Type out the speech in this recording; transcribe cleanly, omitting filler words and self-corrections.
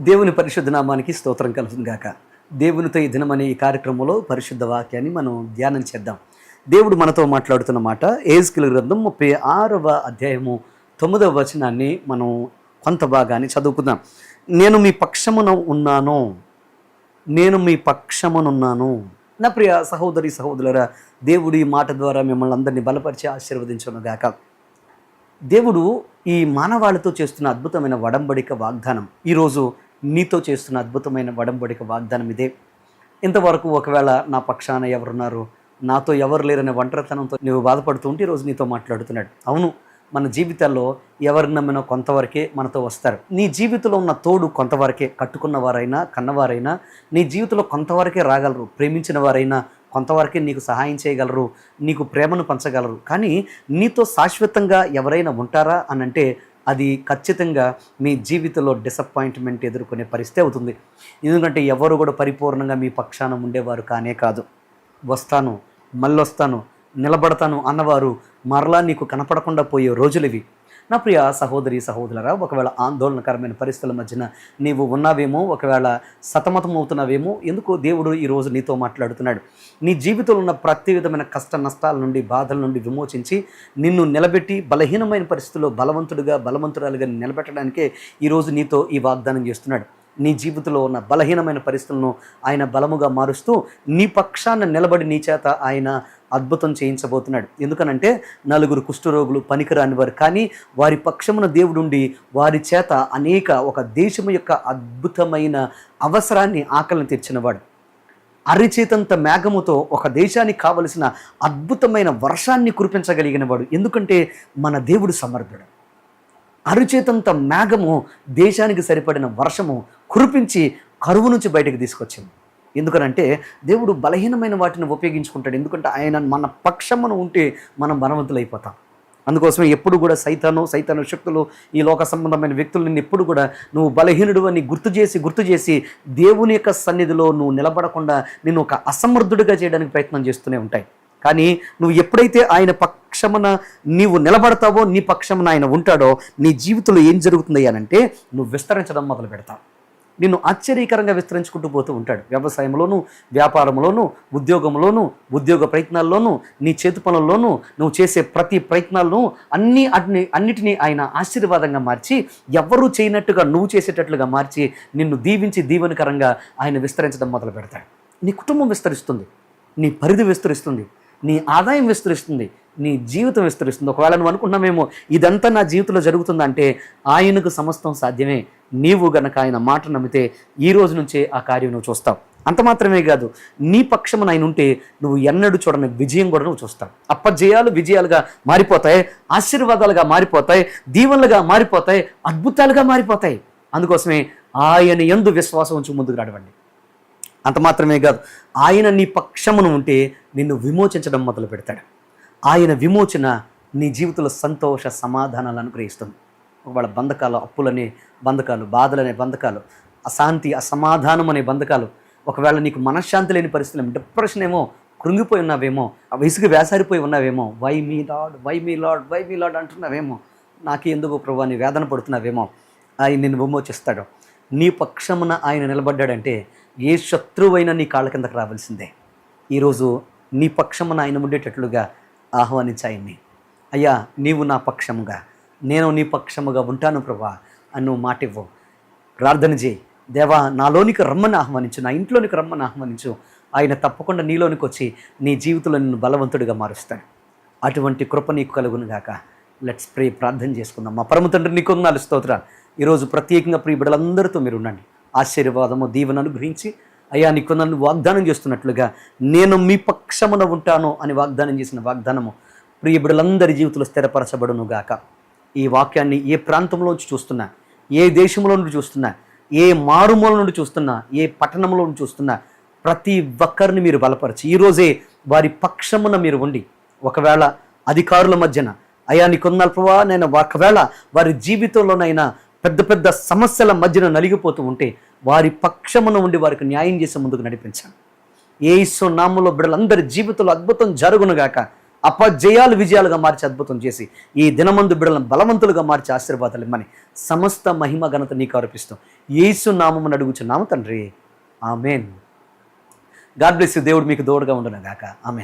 దేవుని పరిశుద్ధ నామానికి స్తోత్రం కలుగును గాక. దేవునితో ఈ దినమనే ఈ కార్యక్రమంలో పరిశుద్ధ వాక్యాన్ని మనం ధ్యానం చేద్దాం. దేవుడు మనతో మాట్లాడుతున్న మాట ఎహెజ్కేలు గ్రంథం 36వ అధ్యాయము 9వ వచనాన్ని మనం కొంత భాగాన్ని చదువుకుందాం. నేను మీ పక్షమున ఉన్నాను, నేను మీ పక్షమునున్నాను. నా ప్రియ సహోదరి సహోదరులారా, దేవుడు ఈ మాట ద్వారా మిమ్మల్ని అందరినీ బలపరిచి ఆశీర్వదించును గాక. దేవుడు ఈ మానవాళితో చేస్తున్న అద్భుతమైన వడంబడిక వాగ్దానం, ఈరోజు నీతో చేస్తున్న అద్భుతమైన వడంబడిక వాగ్దానం ఇదే. ఇంతవరకు ఒకవేళ నా పక్షాన ఎవరున్నారు, నాతో ఎవరు లేరనే ఒంటరితనంతో నువ్వు బాధపడుతూ ఉంటే ఈరోజు నీతో మాట్లాడుతున్నాడు. అవును, మన జీవితాల్లో ఎవరిని నమ్మినా కొంతవరకే మనతో వస్తారు. నీ జీవితంలో ఉన్న తోడు కొంతవరకే, కట్టుకున్న వారైనా కన్నవారైనా నీ జీవితంలో కొంతవరకే రాగలరు. ప్రేమించిన వారైనా కొంతవరకే నీకు సహాయం చేయగలరు, నీకు ప్రేమను పంచగలరు. కానీ నీతో శాశ్వతంగా ఎవరైనా ఉంటారా అని అంటే అది ఖచ్చితంగా మీ జీవితంలో డిసప్పాయింట్మెంట్ ఎదుర్కొనే పరిస్థితి అవుతుంది. ఎందుకంటే ఎవరు కూడా పరిపూర్ణంగా మీ పక్షాన ఉండేవారు కానే కాదు. వస్తాను, మళ్ళొస్తాను, నిలబడతాను అన్నవారు మరలా నీకు కనపడకుండా పోయే రోజులు ఇవి. నా ప్రియ సహోదరి సహోదరులారా, ఒకవేళ ఆందోళనకరమైన పరిస్థితుల మధ్యన నీవు ఉన్నావేమో, ఒకవేళ సతమతం అవుతున్నావేమో, ఎందుకో దేవుడు ఈరోజు నీతో మాట్లాడుతున్నాడు. నీ జీవితంలో ఉన్న ప్రతి విధమైన కష్ట నష్టాల నుండి, బాధల నుండి విమోచించి నిన్ను నిలబెట్టి బలహీనమైన పరిస్థితుల్లో బలవంతురాలుగా నిలబెట్టడానికే ఈరోజు నీతో ఈ వాగ్దానం చేస్తున్నాడు. నీ జీవితంలో ఉన్న బలహీనమైన పరిస్థితులను ఆయన బలముగా మారుస్తూ నీ పక్షాన నిలబడి నీ చేత ఆయన అద్భుతం చేయించబోతున్నాడు. ఎందుకనంటే నలుగురు కుష్ఠరోగులు పనికిరాని వారు, కానీ వారి పక్షమున దేవుడుండి వారి చేత ఒక దేశము యొక్క అద్భుతమైన అవసరాన్ని, ఆకలిని తీర్చినవాడు. అరిచేతంత మేఘముతో ఒక దేశానికి కావలసిన అద్భుతమైన వర్షాన్ని కురిపించగలిగిన వాడు. ఎందుకంటే మన దేవుడు సమర్థుడు. అరిచేతంత మేఘము దేశానికి సరిపడిన వర్షము కురిపించి కరువు నుంచి బయటకు తీసుకొచ్చింది. ఎందుకనంటే దేవుడు బలహీనమైన వాటిని ఉపయోగించుకుంటాడు. ఎందుకంటే ఆయన మన పక్షమున ఉంటే మనం బలవంతులైపోతాం. అందుకోసమే ఎప్పుడు కూడా సైతాను శక్తులు, ఈ లోక సంబంధమైన వ్యక్తులు నిన్ను ఎప్పుడు కూడా నువ్వు బలహీనుడు అని గుర్తు చేసి దేవుని యొక్క సన్నిధిలో నువ్వు నిలబడకుండా నిన్ను ఒక అసమర్థుడిగా చేయడానికి ప్రయత్నం చేస్తూనే ఉంటాయి. కానీ నువ్వు ఎప్పుడైతే ఆయన పక్షమున నీవు నిలబడతావో, నీ పక్షమున ఆయన ఉంటాడో, నీ జీవితంలో ఏం జరుగుతుంది అనంటే నువ్వు విస్తరించడం మొదలు పెడతావు. నిన్ను ఆశ్చర్యకరంగా విస్తరించుకుంటూ పోతూ ఉంటాడు. వ్యవసాయంలోనూ, వ్యాపారంలోనూ, ఉద్యోగంలోనూ, ఉద్యోగ ప్రయత్నాల్లోనూ, నీ చేతి పనుల్లోనూ, నువ్వు చేసే ప్రతి ప్రయత్నాలను అన్నిటినీ ఆయన ఆశీర్వాదంగా మార్చి, ఎవ్వరూ చేయనట్టుగా నువ్వు చేసేటట్లుగా మార్చి నిన్ను దీవించి దీవెనకరంగా ఆయన విస్తరించడం మొదలు పెడతాడు. నీ కుటుంబం విస్తరిస్తుంది, నీ పరిధి విస్తరిస్తుంది, నీ ఆదాయం విస్తరిస్తుంది, నీ జీవితం విస్తరిస్తుంది. ఒకవేళ నువ్వు అనుకున్నామేమో ఇదంతా నా జీవితంలో జరుగుతుందంటే ఆయనకు సమస్తం సాధ్యమే. నీవు గనక ఆయన మాట నమ్మితే ఈ రోజు నుంచే ఆ కార్యం నువ్వు చూస్తావు. అంత మాత్రమే కాదు, నీ పక్షమున ఆయన ఉంటే నువ్వు ఎన్నడూ చూడని విజయం కూడా నువ్వు చూస్తావు. అపజయాలు విజయాలుగా మారిపోతాయి, ఆశీర్వాదాలుగా మారిపోతాయి, దీవెనలుగా మారిపోతాయి, అద్భుతాలుగా మారిపోతాయి. అందుకోసమే ఆయన యందు విశ్వాసం ఉంచి ముందుకు నడవండి. అంత మాత్రమే కాదు, ఆయన నీ పక్షమును ఉంటే నిన్ను విమోచించడం మొదలు పెడతాడు. ఆయన విమోచన నీ జీవితంలో సంతోష సమాధానాలు అనుగ్రహిస్తుంది. ఒకవేళ బంధకాలు, అప్పులనే బంధకాలు, బాధలనే బంధకాలు, అశాంతి అసమాధానం అనే బంధకాలు, ఒకవేళ నీకు మనశ్శాంతి లేని పరిస్థితులు, డిప్రెషన్ ఏమో, కృంగిపోయి ఉన్నావేమో, విసుగు వేసారిపోయి ఉన్నావేమో, వై మీ లార్డ్ అంటున్నావేమో, నాకు ఎందుకు ప్రభువా అని వేదన పడుతున్నావేమో, ఆయన నిన్ను విమోచిస్తాడు. నీ పక్షమున ఆయన నిలబడ్డాడంటే ఏ శత్రువైనా నీ కాళ్ళ కిందకు రావాల్సిందే. ఈరోజు నీ పక్షమున ఆయన ఉండేటట్లుగా ఆహ్వానించి ఆయన్ని, అయ్యా నీవు నా పక్షముగా, నేను నీ పక్షముగా ఉంటాను ప్రభా అని నువ్వు మాట ఇవ్వు. ప్రార్థన చేయి, దేవా నాలోనికి రమ్మని ఆహ్వానించు, నా ఇంట్లోనికి రమ్మని ఆహ్వానించు. ఆయన తప్పకుండా నీలోనికి వచ్చి నీ జీవితంలో నిన్ను బలవంతుడిగా మారుస్తాడు. అటువంటి కృప నీకు కలుగును గాక. లెట్స్ ప్రే, ప్రార్థన చేసుకుందాం. మా పరమ తండ్రి నీకు వందనాలు, స్తోత్రాలు. ఈరోజు ప్రత్యేకంగా ప్రియ బిడ్డలందరితో మీరు ఉండండి, ఆశీర్వాదము దీవెన అనుగ్రహించి, అయ్యా నీకు నన్ను వాగ్దానం చేస్తున్నట్లుగా నేను మీ పక్షమున ఉంటాను అని వాగ్దానం చేసిన వాగ్దానము ప్రియ బిడ్డలందరి జీవితంలో స్థిరపరచబడును గాక. ఈ వాక్యాన్ని ఏ ప్రాంతంలోంచి చూస్తున్నా, ఏ దేశంలో నుండి చూస్తున్నా, ఏ మారుమూల నుండి చూస్తున్నా, ఏ పట్టణంలో నుండి చూస్తున్నా, ప్రతి ఒక్కరిని మీరు బలపరిచి ఈరోజే వారి పక్షమున మీరు ఉండి, ఒకవేళ అధికారుల మధ్యన అయ్యా నీకున్నాను ప్రభా, నేను ఒకవేళ వారి జీవితంలోనైనా పెద్ద పెద్ద సమస్యల మధ్యన నలిగిపోతూ ఉంటే వారి పక్షమున ఉండి వారికి న్యాయం చేసే ముందుకు నడిపించాను. యేసు నామములో బిడ్డలందరి జీవితంలో అద్భుతం జరుగునుగాక. అపజయాలు విజయాలుగా మార్చి అద్భుతం చేసి ఈ దినమందు బిడ్డలను బలవంతులుగా మార్చి ఆశీర్వాదాలు ఇమ్మని సమస్త మహిమ ఘనత నీకు అర్పిస్తాం. యేసు నామమున అడుగుచున్నాము తండ్రి, ఆమేన్. God bless you. దేవుడు మీకు తోడుగా ఉండును గాక. ఆమేన్.